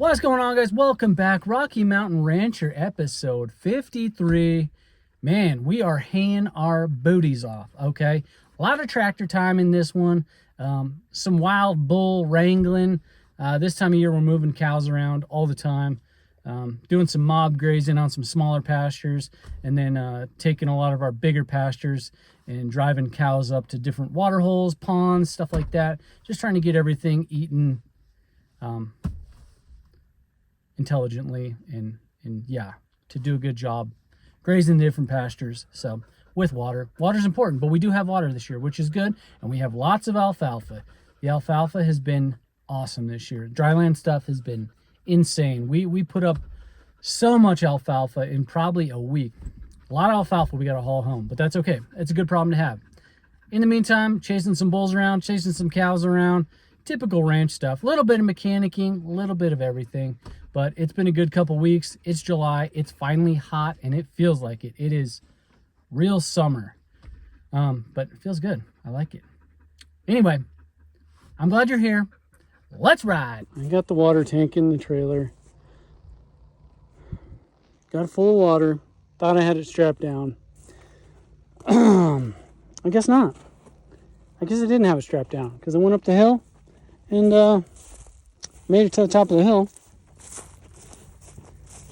What's going on, guys? Welcome back. Rocky Mountain Rancher episode 53. Man, we are haying our booties off, okay? A lot of tractor time in this one. Some wild bull wrangling. This time of year, we're moving cows around all the time. Doing some mob grazing on some smaller pastures, and then taking a lot of our bigger pastures and driving cows up to different water holes, ponds, stuff like that. Just trying to get everything eaten intelligently and yeah, to do a good job grazing the different pastures. So with water's important, but we do have water this year, which is good, and we have lots of alfalfa. The alfalfa has been awesome this year. Dryland stuff has been insane. We put up so much alfalfa in probably a week. A lot of alfalfa we got to haul home, but that's okay. It's a good problem to have. In the meantime, chasing some bulls around, chasing some cows around, typical ranch stuff. A little bit of mechanicking, a little bit of everything, but it's been a good couple weeks. It's July. It's finally hot, and it feels like it. It is real summer, but it feels good. I like it. Anyway, I'm glad you're here. Let's ride. I got the water tank in the trailer. Got it full of water. Thought I had it strapped down. I guess not. I guess I didn't have it strapped down because I went up the hill and made it to the top of the hill.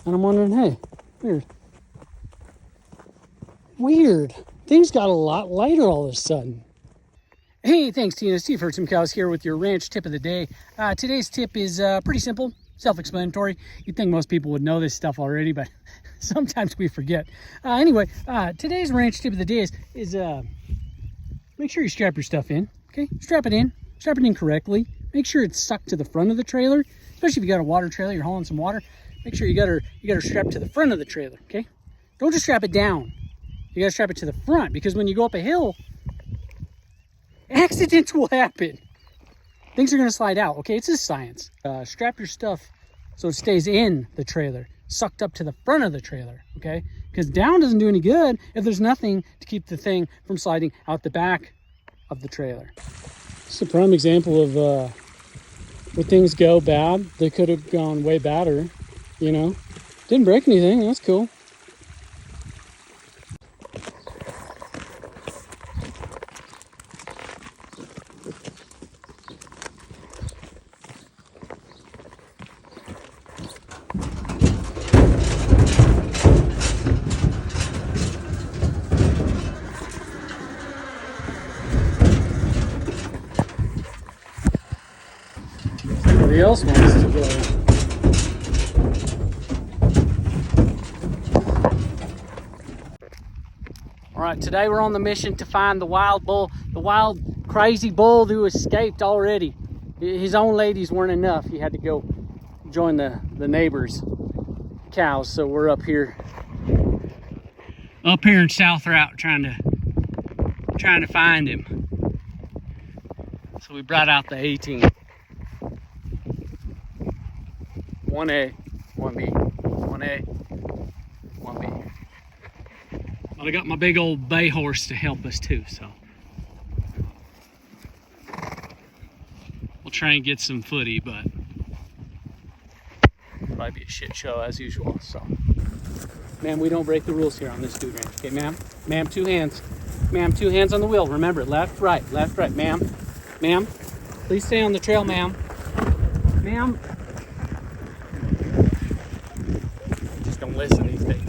And I'm wondering, hey, weird. Things got a lot lighter all of a sudden. Hey, thanks, Tina. Steve Heard Some Cows here with your ranch tip of the day. Today's tip is pretty simple, self-explanatory. You'd think most people would know this stuff already, but sometimes we forget. Anyway, today's ranch tip of the day is make sure you strap your stuff in, okay? Strap it in correctly. Make sure it's stuck to the front of the trailer, especially if you got a water trailer, you're hauling some water. Make sure you got her strapped to the front of the trailer, okay? Don't just strap it down. You got to strap it to the front, because when you go up a hill, accidents will happen. Things are going to slide out, okay? It's just science. Strap your stuff so it stays in the trailer, sucked up to the front of the trailer, okay? Because down doesn't do any good if there's nothing to keep the thing from sliding out the back of the trailer. It's a prime example of when things go bad. They could have gone way badder, you know? Didn't break anything, that's cool. Somebody else wants to go. All right, today we're on the mission to find the wild bull, the wild crazy bull who escaped already. His own ladies weren't enough. He had to go join the neighbors' cows. So we're up here in South Route trying to find him. So we brought out the 18. 1A, 1B, 1A, 1B. But I got my big old bay horse to help us too, so we'll try and get some footy, but it'll probably be a shit show as usual. So, ma'am, we don't break the rules here on this dude ranch. Okay, ma'am? Ma'am, 2 hands. Ma'am, 2 hands on the wheel. Remember, left, right, ma'am. Ma'am, please stay on the trail, ma'am. Ma'am. Just don't listen these days.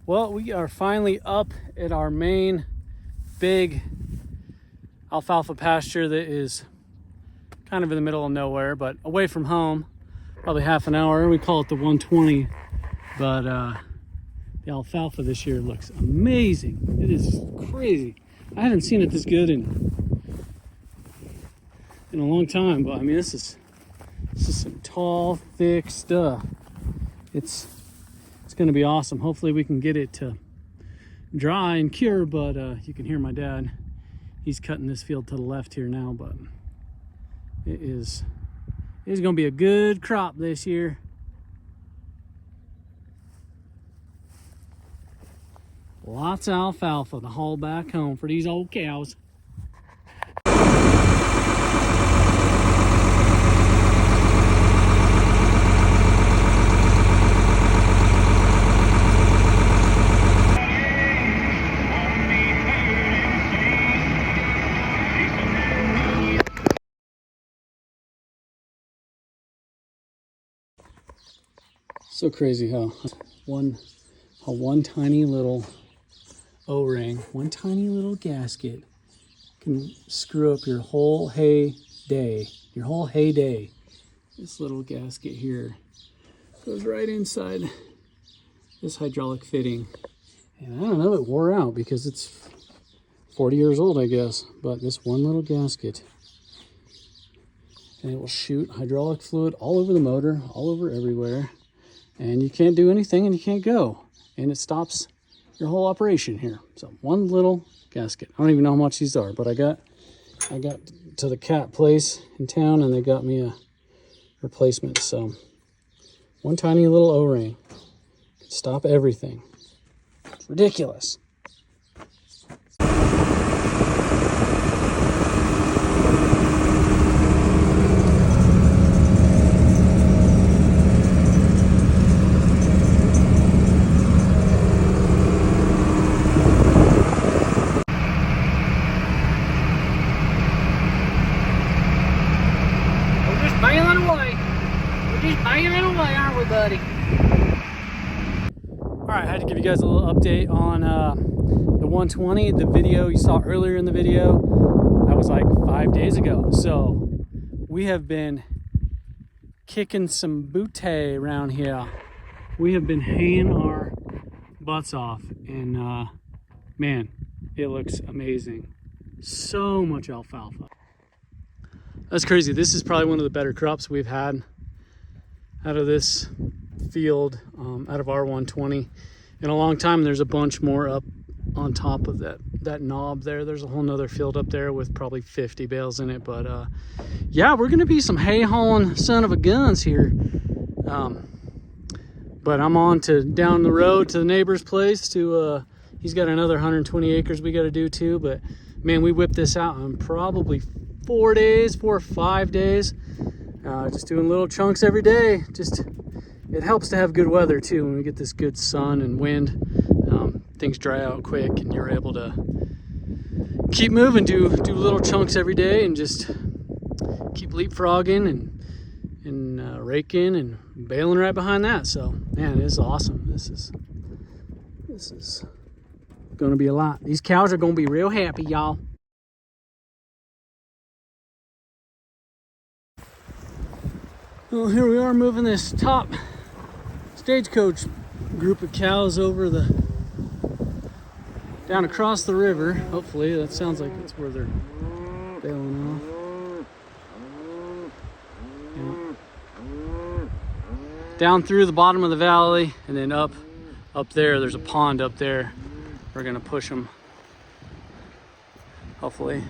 Well, we are finally up at our main big alfalfa pasture that is kind of in the middle of nowhere, but away from home, probably half an hour. We call it the 120, but the alfalfa this year looks amazing. It is crazy. I haven't seen it this good in a long time, but I mean, this is some tall, thick stuff. It's going to be awesome. Hopefully we can get it to dry and cure, but you can hear my dad. He's cutting this field to the left here now, but it is going to be a good crop this year. Lots of alfalfa to haul back home for these old cows. So crazy how one tiny little O-ring, one tiny little gasket can screw up your whole hay day. This little gasket here goes right inside this hydraulic fitting. And I don't know, it wore out because it's 40 years old, I guess. But this one little gasket, and it will shoot hydraulic fluid all over the motor, all over everywhere. And you can't do anything and you can't go. And it stops your whole operation here. So one little gasket. I don't even know how much these are, but I got to the cat place in town and they got me a replacement. So one tiny little O-ring can stop everything. It's ridiculous. Aren't we, buddy? All right, I had to give you guys a little update on the 120. The video you saw earlier in the video, that was like 5 days ago. So we have been kicking some booty around here. We have been haying our butts off, and man, it looks amazing. So much alfalfa. That's crazy. This is probably one of the better crops we've had out of this field, out of our 120 in a long time. There's a bunch more up on top of that knob there. There's a whole nother field up there with probably 50 bales in it, but yeah, we're gonna be some hay hauling son of a guns here. But I'm on to down the road to the neighbor's place to he's got another 120 acres we got to do too. But man, we whipped this out in probably 4 or 5 days. Just doing little chunks every day. It helps to have good weather too. When we get this good sun and wind, things dry out quick and you're able to keep moving, do little chunks every day and just keep leapfrogging and raking and baling right behind that. So man, it is awesome. This is going to be a lot. These cows are going to be real happy, y'all. Well, here we are moving this top stagecoach group of cows over down across the river. Hopefully, that sounds like that's where they're bailing off. Yeah. Down through the bottom of the valley and then up there. There's a pond up there. We're gonna push them. Hopefully,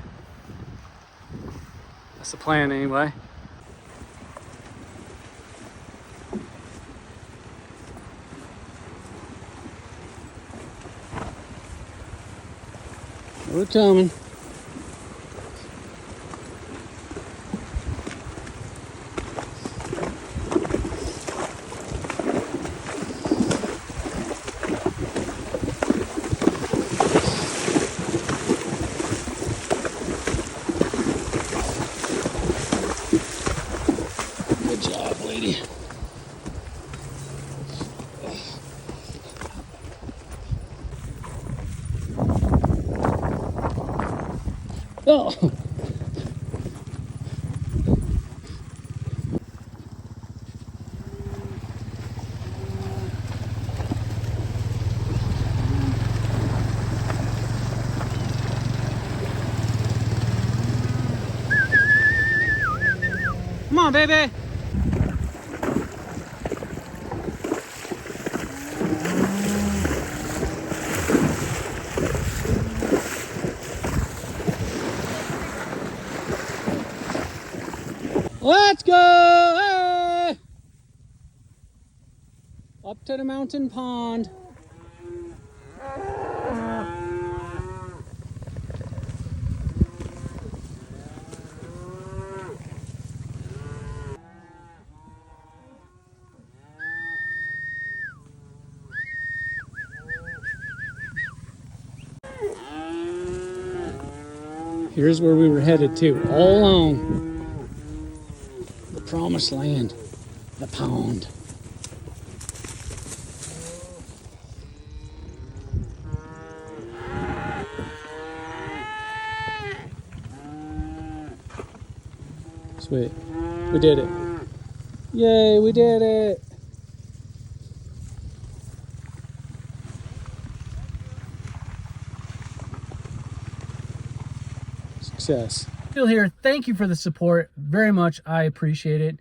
that's the plan anyway. We're coming. Good job, lady. Oh. Come on, baby. Let's go! Hey! Up to the mountain pond. Here's where we were headed to, all along. The promised land, the pond. Sweet, we did it. Yay, we did it. Success. Still here. Thank you for the support very much. I appreciate it.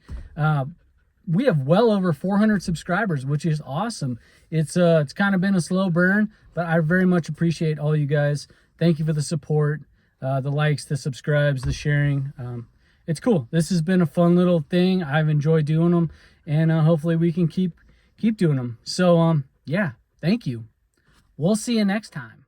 We have well over 400 subscribers, which is awesome. It's kind of been a slow burn, but I very much appreciate all you guys. Thank you for the support, the likes, the subscribes, the sharing. It's cool. This has been a fun little thing. I've enjoyed doing them, and hopefully we can keep doing them. So yeah, thank you. We'll see you next time.